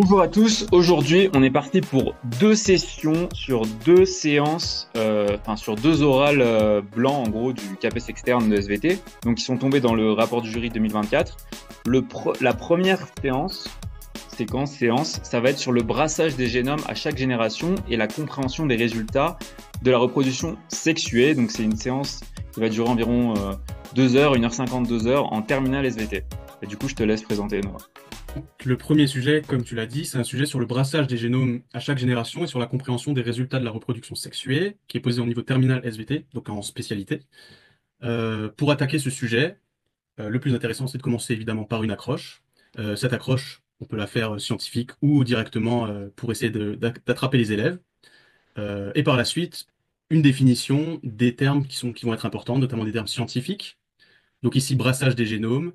Bonjour à tous, aujourd'hui on est parti pour deux sessions sur deux séances, sur deux orales blancs en gros du CAPES externe de SVT, donc qui sont tombés dans le rapport du jury 2024. La première séance, ça va être sur le brassage des génomes à chaque génération et la compréhension des résultats de la reproduction sexuée. Donc c'est une séance qui va durer environ 2 heures, 1h50, 2 heures en terminale SVT. Et du coup je te laisse présenter, Noah. Le premier sujet, comme tu l'as dit, c'est un sujet sur le brassage des génomes à chaque génération et sur la compréhension des résultats de la reproduction sexuée, qui est posé au niveau terminal SVT, donc en spécialité. Pour attaquer ce sujet, le plus intéressant, c'est de commencer évidemment par une accroche. Cette accroche, on peut la faire scientifique ou directement pour essayer d'attraper les élèves. Et par la suite, une définition des termes qui vont être importants, notamment des termes scientifiques. Donc ici, brassage des génomes,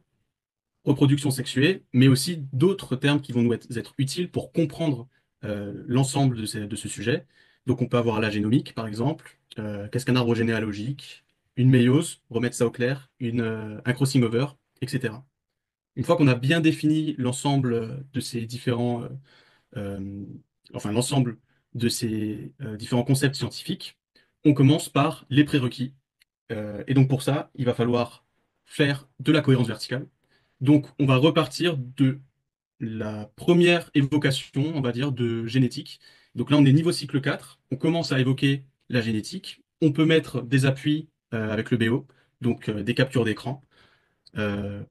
reproduction sexuée, mais aussi d'autres termes qui vont nous être utiles pour comprendre l'ensemble de ce sujet. Donc on peut avoir la génomique, par exemple. Qu'est-ce qu'un arbre généalogique? Une méiose, remettre ça au clair, un crossing over, etc. Une fois qu'on a bien défini l'ensemble de ces euh, l'ensemble de ces différents concepts scientifiques, on commence par les prérequis. Et donc pour ça, il va falloir faire de la cohérence verticale. Donc on va repartir de la première évocation, on va dire, de génétique. Donc là, on est niveau cycle 4. On commence à évoquer la génétique. On peut mettre des appuis avec le BO, donc des captures d'écran,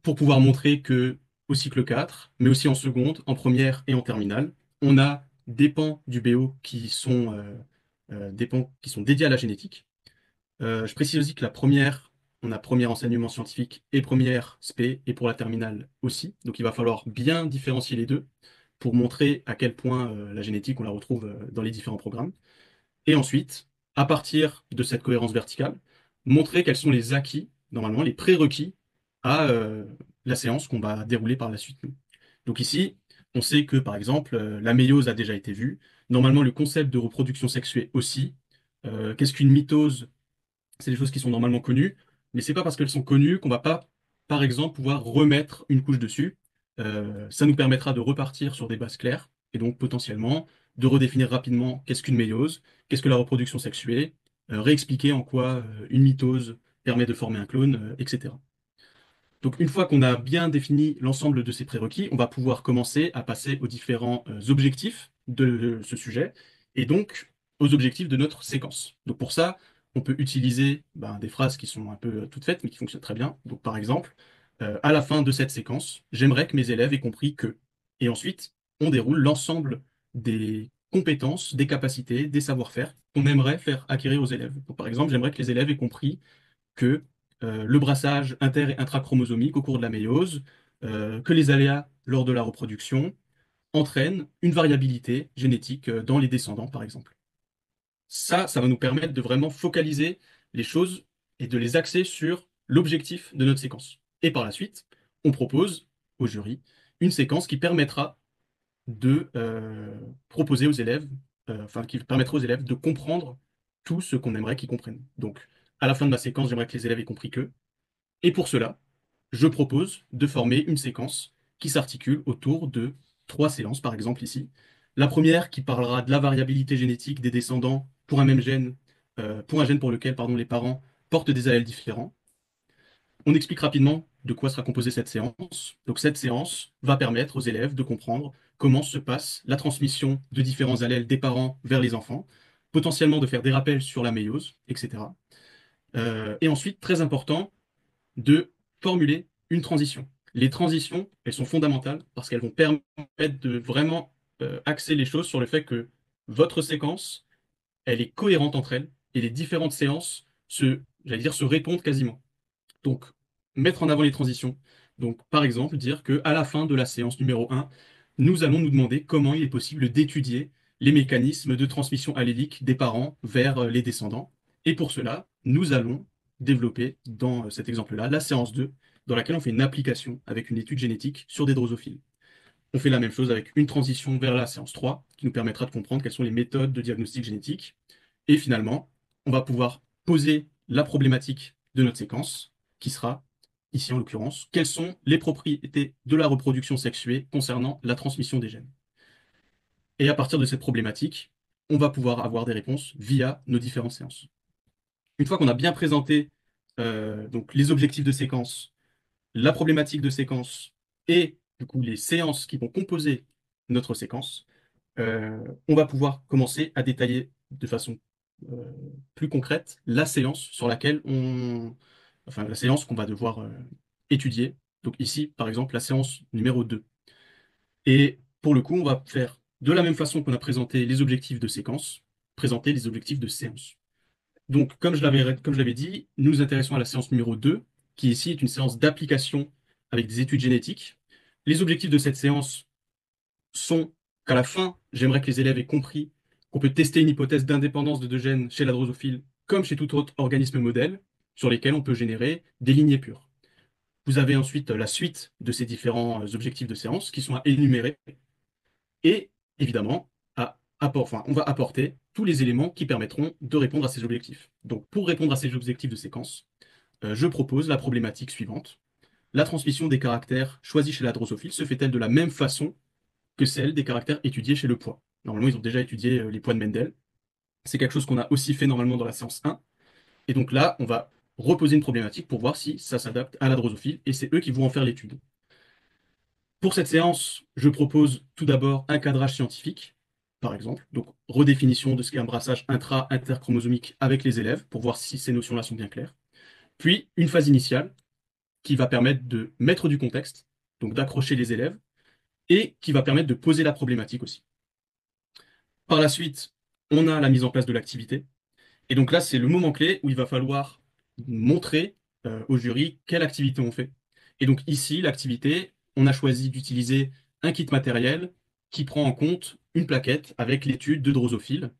pour pouvoir montrer que au cycle 4, mais aussi en seconde, en première et en terminale, on a des pans du BO des pans qui sont dédiés à la génétique. Je précise aussi que on a première enseignement scientifique et première spé, et pour la terminale aussi. Donc il va falloir bien différencier les deux pour montrer à quel point la génétique, on la retrouve dans les différents programmes. Et ensuite, à partir de cette cohérence verticale, montrer quels sont les acquis, normalement les prérequis à la séance qu'on va dérouler par la suite. Donc ici, on sait que par exemple, la méiose a déjà été vue. Normalement, le concept de reproduction sexuée aussi. Qu'est-ce qu'une mitose? C'est des choses qui sont normalement connues, mais c'est pas parce qu'elles sont connues qu'on va pas, par exemple, pouvoir remettre une couche dessus. Ça nous permettra de repartir sur des bases claires et donc potentiellement de redéfinir rapidement qu'est-ce qu'une méiose, qu'est-ce que la reproduction sexuée, réexpliquer en quoi une mitose permet de former un clone, etc. Donc une fois qu'on a bien défini l'ensemble de ces prérequis, on va pouvoir commencer à passer aux différents objectifs de ce sujet et donc aux objectifs de notre séquence. Donc pour ça, on peut utiliser des phrases qui sont un peu toutes faites mais qui fonctionnent très bien. Donc par exemple, à la fin de cette séquence, j'aimerais que mes élèves aient compris que. Et ensuite, on déroule l'ensemble des compétences, des capacités, des savoir-faire qu'on aimerait faire acquérir aux élèves. Donc, par exemple, j'aimerais que les élèves aient compris que le brassage inter- et intrachromosomique au cours de la méiose, que les aléas lors de la reproduction entraînent une variabilité génétique dans les descendants, par exemple. Ça va nous permettre de vraiment focaliser les choses et de les axer sur l'objectif de notre séquence. Et par la suite, on propose au jury une séquence qui permettra de proposer aux élèves, qui permettra aux élèves de comprendre tout ce qu'on aimerait qu'ils comprennent. Donc, à la fin de ma séquence, j'aimerais que les élèves aient compris que, et pour cela, je propose de former une séquence qui s'articule autour de trois séances, par exemple ici. La première qui parlera de la variabilité génétique des descendants pour un même gène, pour un gène pour lequel, pardon, les parents portent des allèles différents. On explique rapidement de quoi sera composée cette séance. Donc cette séance va permettre aux élèves de comprendre comment se passe la transmission de différents allèles des parents vers les enfants, potentiellement de faire des rappels sur la méiose, etc. Et ensuite, très important, de formuler une transition. Les transitions, elles sont fondamentales parce qu'elles vont permettre de vraiment axer les choses sur le fait que votre séquence, elle est cohérente entre elles et les différentes séances j'allais dire, se répondent quasiment. Donc, mettre en avant les transitions. Donc, par exemple, dire que à la fin de la séance numéro 1, nous allons nous demander comment il est possible d'étudier les mécanismes de transmission allélique des parents vers les descendants. Et pour cela, nous allons développer dans cet exemple-là la séance 2, dans laquelle on fait une application avec une étude génétique sur des drosophiles. On fait la même chose avec une transition vers la séance 3, qui nous permettra de comprendre quelles sont les méthodes de diagnostic génétique. Et finalement, on va pouvoir poser la problématique de notre séquence, qui sera, ici en l'occurrence, quelles sont les propriétés de la reproduction sexuée concernant la transmission des gènes. Et à partir de cette problématique, on va pouvoir avoir des réponses via nos différentes séances. Une fois qu'on a bien présenté donc les objectifs de séquence, la problématique de séquence et du coup les séances qui vont composer notre séquence, on va pouvoir commencer à détailler de façon euh, plus concrète la séance sur laquelle enfin la séance qu'on va devoir étudier. Donc ici, par exemple, la séance numéro 2. Et pour le coup, on va faire de la même façon qu'on a présenté les objectifs de séquence, présenter les objectifs de séance. Donc, comme je l'avais dit, nous nous intéressons à la séance numéro 2, qui ici est une séance d'application avec des études génétiques. Les objectifs de cette séance sont qu'à la fin, j'aimerais que les élèves aient compris qu'on peut tester une hypothèse d'indépendance de deux gènes chez la drosophile, comme chez tout autre organisme modèle, sur lesquels on peut générer des lignées pures. Vous avez ensuite la suite de ces différents objectifs de séance qui sont à énumérer et évidemment, on va apporter tous les éléments qui permettront de répondre à ces objectifs. Donc, pour répondre à ces objectifs de séquence, je propose la problématique suivante. La transmission des caractères choisis chez la drosophile se fait-elle de la même façon que celle des caractères étudiés chez le poids? Normalement, ils ont déjà étudié les poids de Mendel. C'est quelque chose qu'on a aussi fait normalement dans la séance 1. Et donc là, on va reposer une problématique pour voir si ça s'adapte à la drosophile, et c'est eux qui vont en faire l'étude. Pour cette séance, je propose tout d'abord un cadrage scientifique, par exemple, donc redéfinition de ce qu'est un brassage intra-interchromosomique avec les élèves pour voir si ces notions-là sont bien claires. Puis une phase initiale qui va permettre de mettre du contexte, donc d'accrocher les élèves, et qui va permettre de poser la problématique aussi. Par la suite, on a la mise en place de l'activité. Et donc là, c'est le moment clé où il va falloir montrer au jury quelle activité on fait. Et donc ici, l'activité, on a choisi d'utiliser un kit matériel qui prend en compte une plaquette avec l'étude de drosophile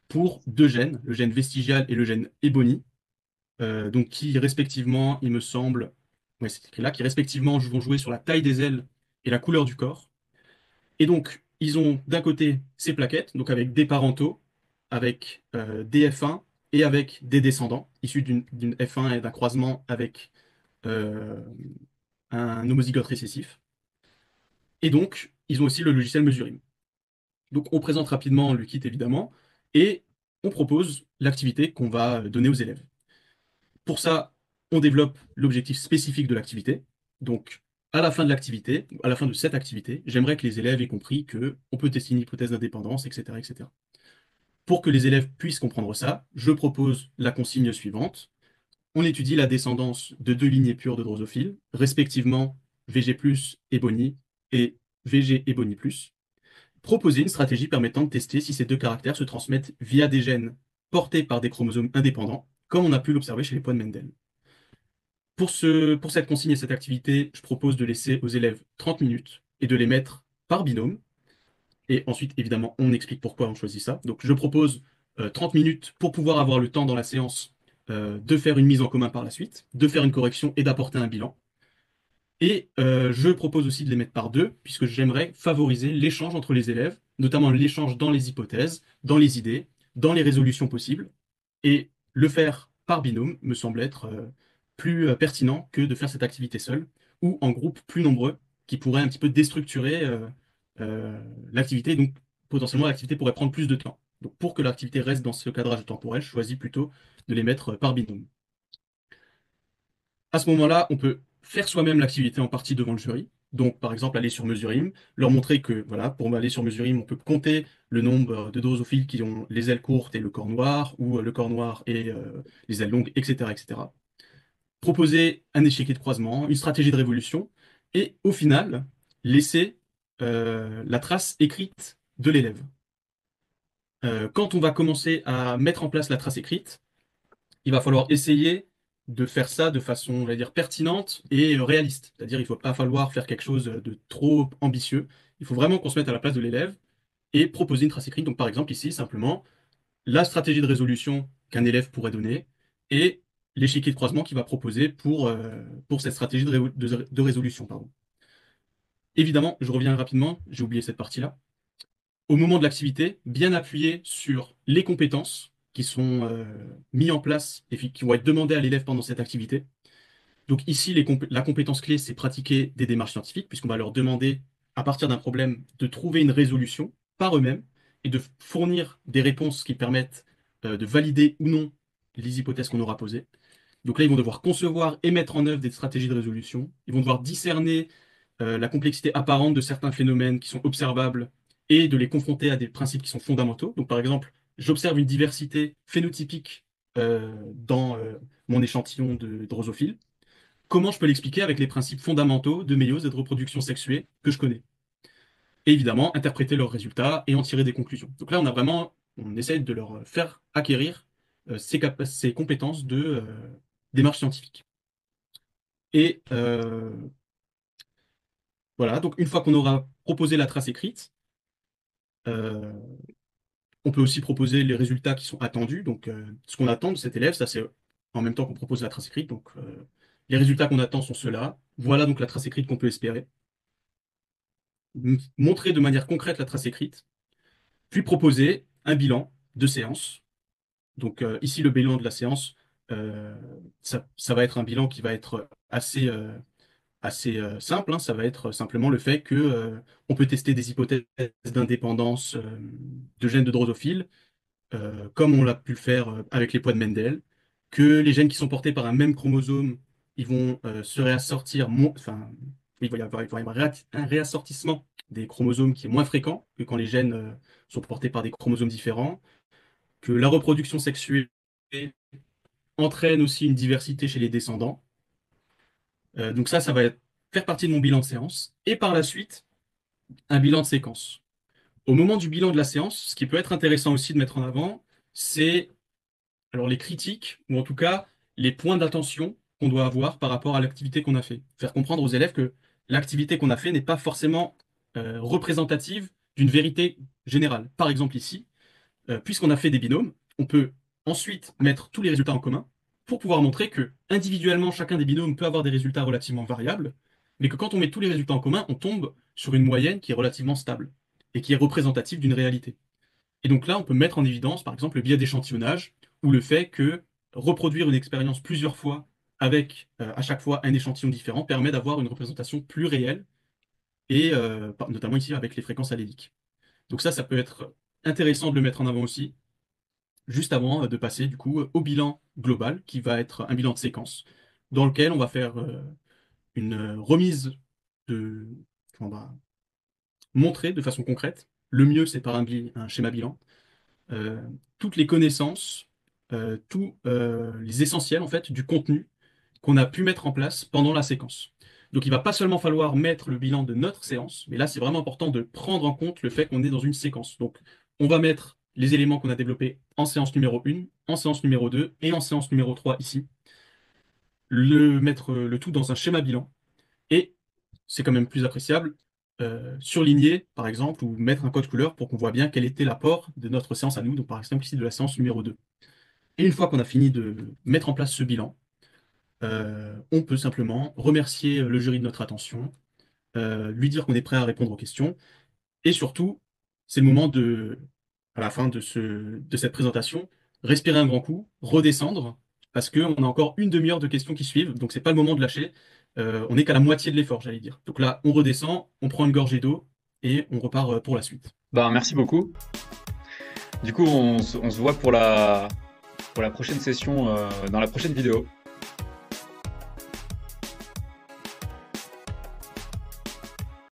pour deux gènes, le gène vestigial et le gène Ebony, donc qui respectivement, il me semble, ouais, c'est écrit là, qui respectivement vont jouer sur la taille des ailes et la couleur du corps. Et donc, ils ont d'un côté ces plaquettes, donc avec des parentaux, avec des F1 et avec des descendants, issus d'une F1 et d'un croisement avec euh, un homozygote récessif. Et donc, ils ont aussi le logiciel Mesurim. Donc, on présente rapidement le kit, évidemment, et on propose l'activité qu'on va donner aux élèves. Pour ça, on développe l'objectif spécifique de l'activité. Donc, à la fin de l'activité, à la fin de cette activité, j'aimerais que les élèves aient compris que on peut tester une hypothèse d'indépendance, etc., etc. Pour que les élèves puissent comprendre ça, je propose la consigne suivante. On étudie la descendance de deux lignées pures de drosophiles, respectivement VG+, Ebony et VG Ebony+. Proposer une stratégie permettant de tester si ces deux caractères se transmettent via des gènes portés par des chromosomes indépendants, comme on a pu l'observer chez les poids de Mendel. Pour cette consigne et cette activité, je propose de laisser aux élèves 30 minutes et de les mettre par binôme. Et ensuite, évidemment, on explique pourquoi on choisit ça. Donc, je propose 30 minutes pour pouvoir avoir le temps dans la séance de faire une mise en commun par la suite, de faire une correction et d'apporter un bilan. Et je propose aussi de les mettre par deux, puisque j'aimerais favoriser l'échange entre les élèves, notamment l'échange dans les hypothèses, dans les idées, dans les résolutions possibles. Et le faire par binôme me semble être plus pertinent que de faire cette activité seule, ou en groupe plus nombreux, qui pourrait un petit peu déstructurer euh, l'activité. Donc potentiellement, l'activité pourrait prendre plus de temps. Donc pour que l'activité reste dans ce cadrage temporel, je choisis plutôt de les mettre par binôme. À ce moment-là, on peut faire soi-même l'activité en partie devant le jury. Donc, par exemple, aller sur Mesurim, leur montrer que, voilà, pour aller sur Mesurim, on peut compter le nombre de drosophiles qui ont les ailes courtes et le corps noir, ou le corps noir et les ailes longues, etc., etc. Proposer un échiquier de croisement, une stratégie de révolution, et au final, laisser la trace écrite de l'élève. Quand on va commencer à mettre en place la trace écrite, il va falloir essayer de faire ça de façon, on va dire, pertinente et réaliste. C'est-à-dire, il ne faut pas falloir faire quelque chose de trop ambitieux. Il faut vraiment qu'on se mette à la place de l'élève et proposer une trace écrite. Donc, par exemple, ici, simplement, la stratégie de résolution qu'un élève pourrait donner et l'échiquier de croisement qu'il va proposer pour cette stratégie de résolution, pardon. Évidemment, je reviens rapidement, j'ai oublié cette partie-là. Au moment de l'activité, bien appuyer sur les compétences qui sont mises en place et qui vont être demandées à l'élève pendant cette activité. Donc ici, la compétence clé, c'est pratiquer des démarches scientifiques, puisqu'on va leur demander, à partir d'un problème, de trouver une résolution. par eux-mêmes et de fournir des réponses qui permettent de valider ou non les hypothèses qu'on aura posées. Donc là, ils vont devoir concevoir et mettre en œuvre des stratégies de résolution. Ils vont devoir discerner la complexité apparente de certains phénomènes qui sont observables et de les confronter à des principes qui sont fondamentaux. Donc par exemple, j'observe une diversité phénotypique dans mon échantillon de drosophiles. Comment je peux l'expliquer avec les principes fondamentaux de méiose et de reproduction sexuée que je connais? Et évidemment, interpréter leurs résultats et en tirer des conclusions. Donc là, on essaie de leur faire acquérir ces compétences de démarche scientifique. Et voilà, donc une fois qu'on aura proposé la trace écrite, euh, on peut aussi proposer les résultats qui sont attendus. Donc ce qu'on attend de cet élève, ça c'est en même temps qu'on propose la trace écrite. Donc les résultats qu'on attend sont ceux-là. Voilà donc la trace écrite qu'on peut espérer. Montrer de manière concrète la trace écrite, puis proposer un bilan de séance. Donc ici, le bilan de la séance, euh, ça va être un bilan qui va être assez simple, hein. Ça va être simplement le fait que on peut tester des hypothèses d'indépendance de gènes de drosophile, comme on l'a pu le faire avec les poids de Mendel, que les gènes qui sont portés par un même chromosome, ils vont se réassortir, enfin, il va y avoir un réassortissement des chromosomes qui est moins fréquent que quand les gènes sont portés par des chromosomes différents, que la reproduction sexuée entraîne aussi une diversité chez les descendants. Donc ça va faire partie de mon bilan de séance. Et par la suite, un bilan de séquence. Au moment du bilan de la séance, ce qui peut être intéressant aussi de mettre en avant, c'est alors les critiques, ou en tout cas les points d'attention qu'on doit avoir par rapport à l'activité qu'on a fait. Faire comprendre aux élèves que l'activité qu'on a fait n'est pas forcément représentative d'une vérité générale. Par exemple ici, puisqu'on a fait des binômes, on peut ensuite mettre tous les résultats en commun pour pouvoir montrer que individuellement, chacun des binômes peut avoir des résultats relativement variables, mais que quand on met tous les résultats en commun, on tombe sur une moyenne qui est relativement stable et qui est représentative d'une réalité. Et donc là, on peut mettre en évidence, par exemple, le biais d'échantillonnage ou le fait que reproduire une expérience plusieurs fois avec à chaque fois un échantillon différent permet d'avoir une représentation plus réelle et notamment ici avec les fréquences alléliques. Donc ça peut être intéressant de le mettre en avant aussi juste avant de passer du coup au bilan global, qui va être un bilan de séquence, dans lequel on va faire une remise de, on va montrer de façon concrète. Le mieux, c'est par un schéma bilan, euh, toutes les connaissances, tous les essentiels en fait du contenu qu'on a pu mettre en place pendant la séquence. Donc il va pas seulement falloir mettre le bilan de notre séance, mais là c'est vraiment important de prendre en compte le fait qu'on est dans une séquence. Donc on va mettre les éléments qu'on a développés en séance numéro 1, en séance numéro 2 et en séance numéro 3 ici. Mettre le tout dans un schéma bilan. Et c'est quand même plus appréciable, surligner par exemple ou mettre un code couleur pour qu'on voit bien quel était l'apport de notre séance à nous, donc par exemple ici de la séance numéro 2. Et une fois qu'on a fini de mettre en place ce bilan, on peut simplement remercier le jury de notre attention, lui dire qu'on est prêt à répondre aux questions, et surtout, c'est le moment à la fin de cette présentation, respirer un grand coup, redescendre, parce qu'on a encore une demi-heure de questions qui suivent, donc c'est pas le moment de lâcher. On n'est qu'à la moitié de l'effort, j'allais dire. Donc là, on redescend, on prend une gorgée d'eau, et on repart pour la suite. Ben, merci beaucoup. Du coup, on se voit pour la prochaine session dans la prochaine vidéo.